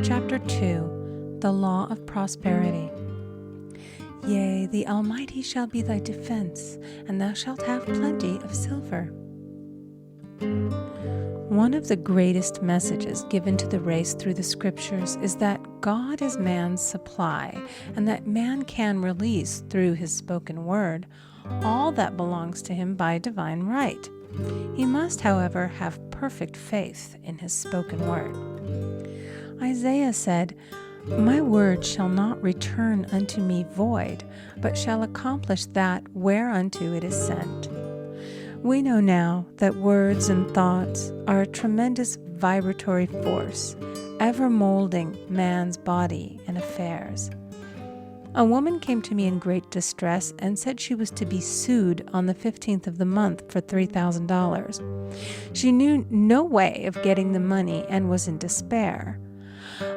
Chapter 2, The Law of Prosperity. Yea, the Almighty shall be thy defense, and thou shalt have plenty of silver. One of the greatest messages given to the race through the scriptures is that God is man's supply, and that man can release through his spoken word all that belongs to him by divine right. He must, however, have perfect faith in his spoken word. Isaiah said, "My word shall not return unto me void, but shall accomplish that whereunto it is sent." We know now that words and thoughts are a tremendous vibratory force, ever molding man's body and affairs. A woman came to me in great distress and said she was to be sued on the 15th of the month for $3,000. She knew no way of getting the money and was in despair.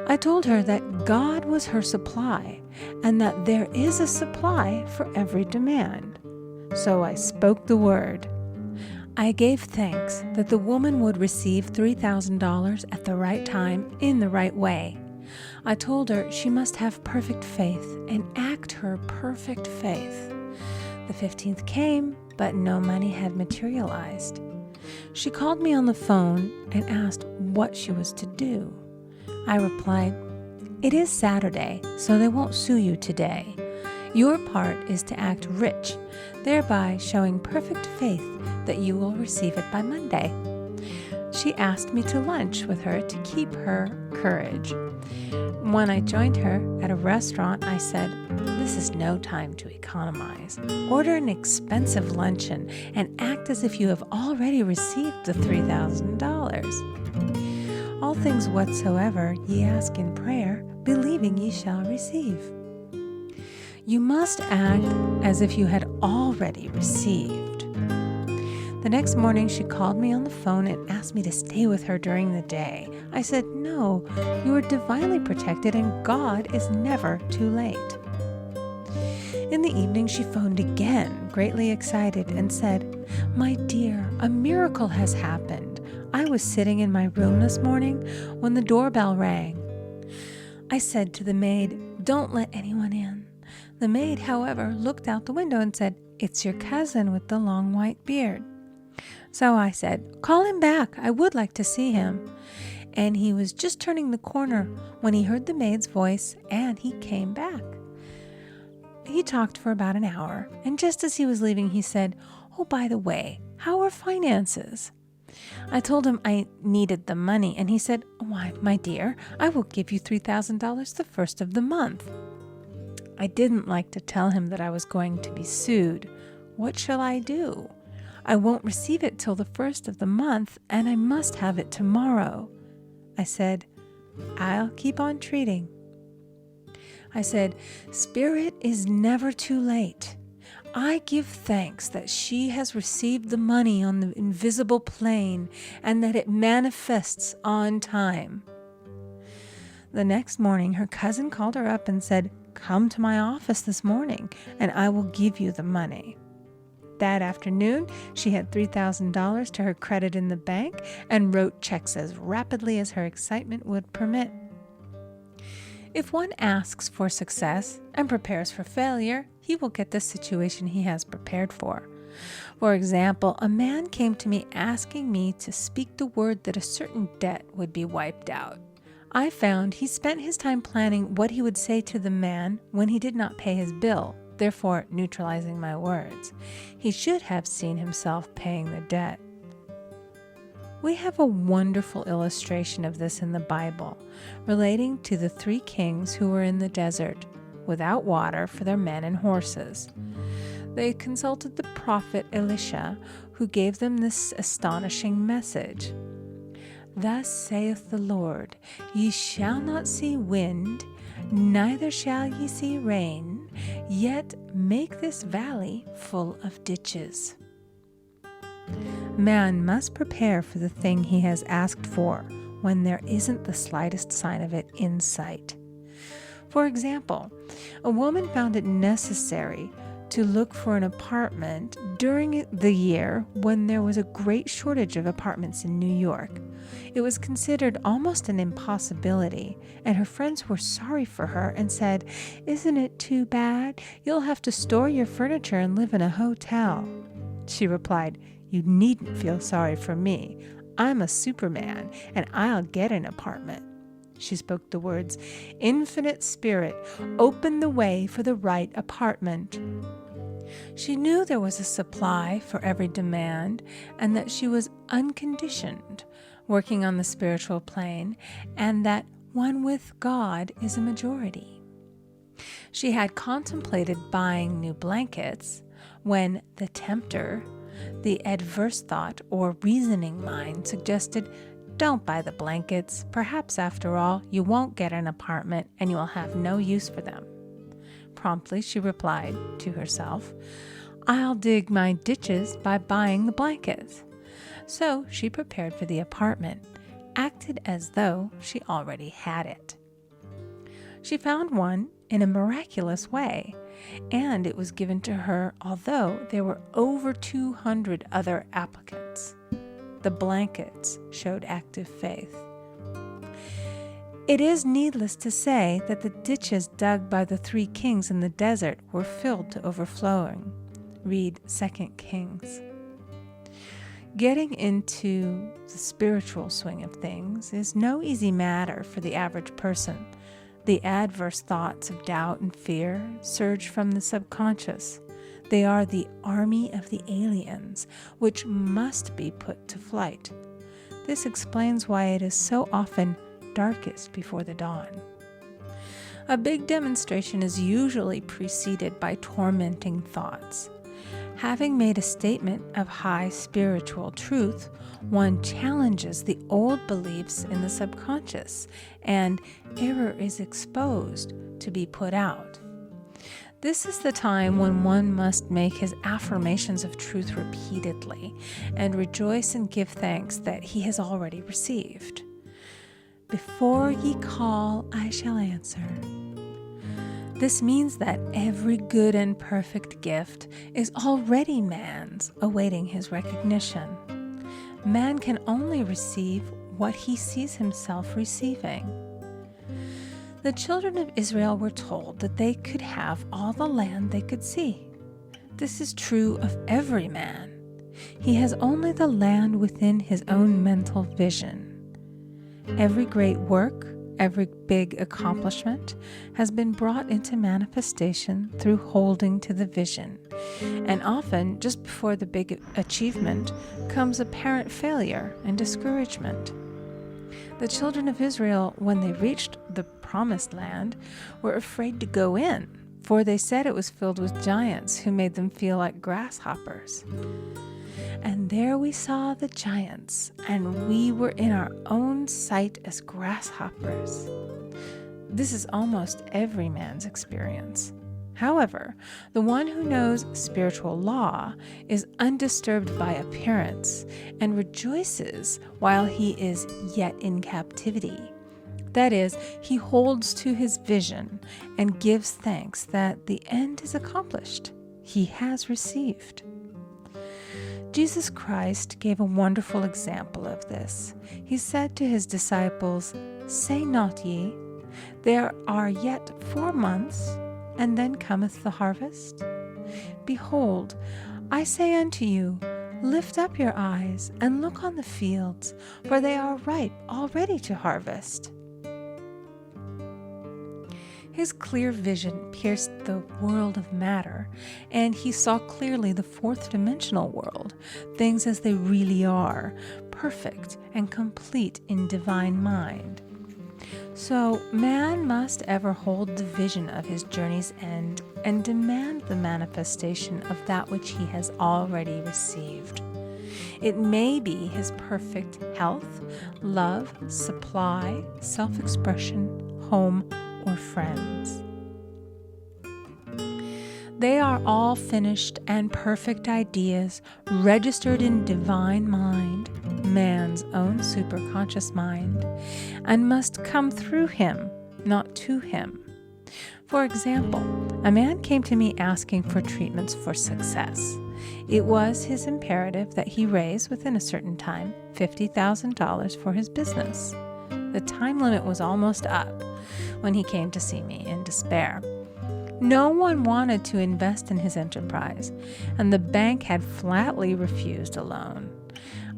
I told her that God was her supply and that there is a supply for every demand. So I spoke the word. I gave thanks that the woman would receive $3,000 at the right time in the right way. I told her she must have perfect faith and act her perfect faith. The 15th came, but no money had materialized. She called me on the phone and asked what she was to do. I replied, "It is Saturday, so they won't sue you today. Your part is to act rich, thereby showing perfect faith that you will receive it by Monday." She asked me to lunch with her to keep her courage. When I joined her at a restaurant, I said, "This is no time to economize. Order an expensive luncheon and act as if you have already received the $3,000. All things whatsoever ye ask in prayer, believing ye shall receive." You must act as if you had already received. The next morning, she called me on the phone and asked me to stay with her during the day. I said, "No, you are divinely protected and God is never too late." In the evening, she phoned again, greatly excited, and said, "My dear, a miracle has happened. I was sitting in my room this morning when the doorbell rang. I said to the maid, 'Don't let anyone in.' The maid, however, looked out the window and said, 'It's your cousin with the long white beard.' So I said, 'Call him back. I would like to see him.' And he was just turning the corner when he heard the maid's voice, and he came back. He talked for about an hour, and just as he was leaving, he said, 'Oh, by the way, how are finances?' I told him I needed the money, and he said, 'Why, my dear, I will give you $3,000 the first of the month.' I didn't like to tell him that I was going to be sued. What shall I do? I won't receive it till the first of the month, and I must have it tomorrow. I said, 'I'll keep on treating.' I said, 'Spirit is never too late. I give thanks that she has received the money on the invisible plane and that it manifests on time.' The next morning, her cousin called her up and said, 'Come to my office this morning, and I will give you the money.' That afternoon, she had $3,000 to her credit in the bank and wrote checks as rapidly as her excitement would permit. If one asks for success and prepares for failure, he will get the situation he has prepared for. For example, a man came to me asking me to speak the word that a certain debt would be wiped out. I found he spent his time planning what he would say to the man when he did not pay his bill, therefore neutralizing my words. He should have seen himself paying the debt. We have a wonderful illustration of this in the Bible, relating to the 3 kings who were in the desert, without water for their men and horses. They consulted the prophet Elisha, who gave them this astonishing message. "Thus saith the Lord, ye shall not see wind, neither shall ye see rain, yet make this valley full of ditches." Man must prepare for the thing he has asked for when there isn't the slightest sign of it in sight. For example, a woman found it necessary to look for an apartment during the year when there was a great shortage of apartments in New York. It was considered almost an impossibility, and her friends were sorry for her and said, "Isn't it too bad? You'll have to store your furniture and live in a hotel." She replied, "You needn't feel sorry for me. I'm a Superman, and I'll get an apartment." She spoke the words, "Infinite Spirit, open the way for the right apartment." She knew there was a supply for every demand and that she was unconditioned, working on the spiritual plane, and that one with God is a majority. She had contemplated buying new blankets when the tempter, the adverse thought or reasoning mind, suggested, "Don't buy the blankets. Perhaps, after all, you won't get an apartment and you will have no use for them." Promptly, she replied to herself, "I'll dig my ditches by buying the blankets." So she prepared for the apartment, acted as though she already had it. She found one in a miraculous way, and it was given to her although there were over 200 other applicants. The blankets showed active faith. It is needless to say that the ditches dug by the 3 kings in the desert were filled to overflowing. Read 2 Kings. Getting into the spiritual swing of things is no easy matter for the average person. The adverse thoughts of doubt and fear surge from the subconscious. They are the army of the aliens, which must be put to flight. This explains why it is so often darkest before the dawn. A big demonstration is usually preceded by tormenting thoughts. Having made a statement of high spiritual truth, one challenges the old beliefs in the subconscious, and error is exposed to be put out. This is the time when one must make his affirmations of truth repeatedly and rejoice and give thanks that he has already received. "Before ye call, I shall answer." This means that every good and perfect gift is already man's, awaiting his recognition. Man can only receive what he sees himself receiving. The children of Israel were told that they could have all the land they could see. This is true of every man. He has only the land within his own mental vision. Every great work, every big accomplishment has been brought into manifestation through holding to the vision. And often, just before the big achievement, comes apparent failure and discouragement. The children of Israel, when they reached the promised land, were afraid to go in, for they said it was filled with giants who made them feel like grasshoppers. "And there we saw the giants, and we were in our own sight as grasshoppers." This is almost every man's experience. However, the one who knows spiritual law is undisturbed by appearance and rejoices while he is yet in captivity. That is, he holds to his vision and gives thanks that the end is accomplished. He has received. Jesus Christ gave a wonderful example of this. He said to his disciples, "Say not ye, there are yet 4 months, and then cometh the harvest? Behold, I say unto you, lift up your eyes, and look on the fields, for they are ripe already to harvest." His clear vision pierced the world of matter, and he saw clearly the 4th-dimensional world, things as they really are, perfect and complete in divine mind. So man must ever hold the vision of his journey's end and demand the manifestation of that which he has already received. It may be his perfect health, love, supply, self-expression, home, or friends. They are all finished and perfect ideas registered in divine mind, man's own superconscious mind, and must come through him, not to him. For example, a man came to me asking for treatments for success. It was his imperative that he raise, within a certain time, $50,000 for his business. The time limit was almost up when he came to see me in despair. No one wanted to invest in his enterprise, and the bank had flatly refused a loan.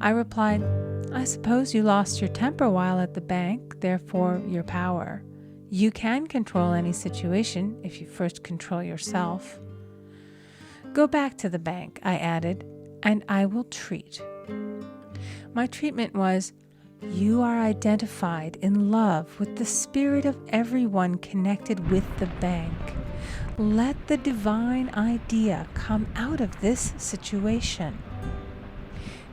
I replied, "I suppose you lost your temper while at the bank, therefore your power. You can control any situation if you first control yourself." "Go back to the bank," I added, "and I will treat." My treatment was, "You are identified in love with the spirit of everyone connected with the bank. Let the divine idea come out of this situation."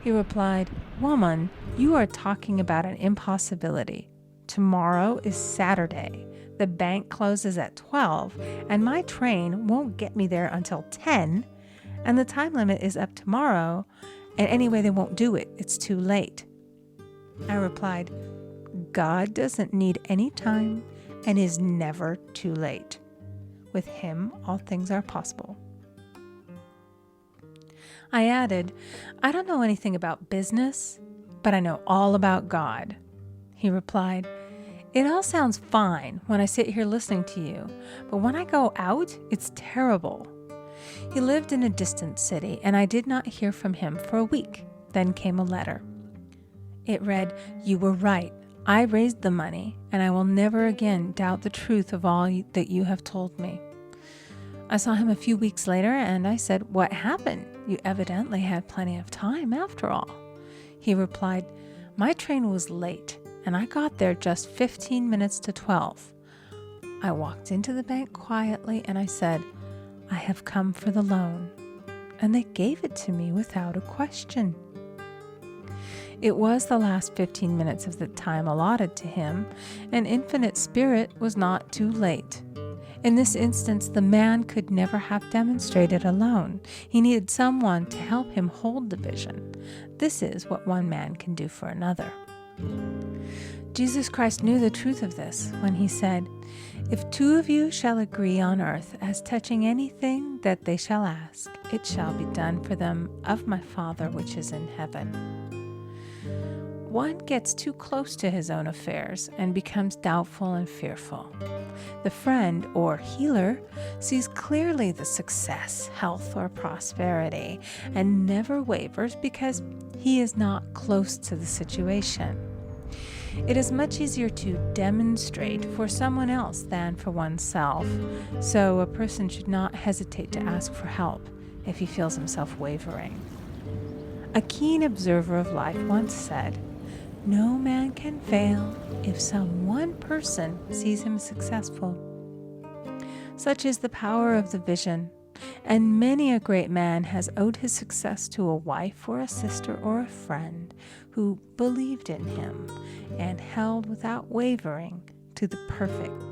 He replied, "Woman, you are talking about an impossibility. Tomorrow is Saturday. The bank closes at 12, and my train won't get me there until 10, and the time limit is up tomorrow, and anyway, they won't do it. It's too late." I replied, "God doesn't need any time and is never too late. With him, all things are possible." I added, "I don't know anything about business, but I know all about God." He replied, "It all sounds fine when I sit here listening to you, but when I go out, it's terrible." He lived in a distant city, and I did not hear from him for a week. Then came a letter. It read, "You were right. I raised the money, and I will never again doubt the truth of all that you have told me." I saw him a few weeks later, and I said, "What happened? You evidently had plenty of time after all." He replied, "My train was late, and I got there just 15 minutes to 12. I walked into the bank quietly, and I said, 'I have come for the loan.' And they gave it to me without a question." It was the last 15 minutes of the time allotted to him, and Infinite Spirit was not too late. In this instance, the man could never have demonstrated alone. He needed someone to help him hold the vision. This is what one man can do for another. Jesus Christ knew the truth of this when he said, "If two of you shall agree on earth as touching anything that they shall ask, it shall be done for them of my Father which is in heaven." One gets too close to his own affairs and becomes doubtful and fearful. The friend or healer sees clearly the success, health, or prosperity and never wavers because he is not close to the situation. It is much easier to demonstrate for someone else than for oneself, so a person should not hesitate to ask for help if he feels himself wavering. A keen observer of life once said, "No man can fail if some one person sees him successful." Such is the power of the vision, and many a great man has owed his success to a wife or a sister or a friend who believed in him and held without wavering to the perfect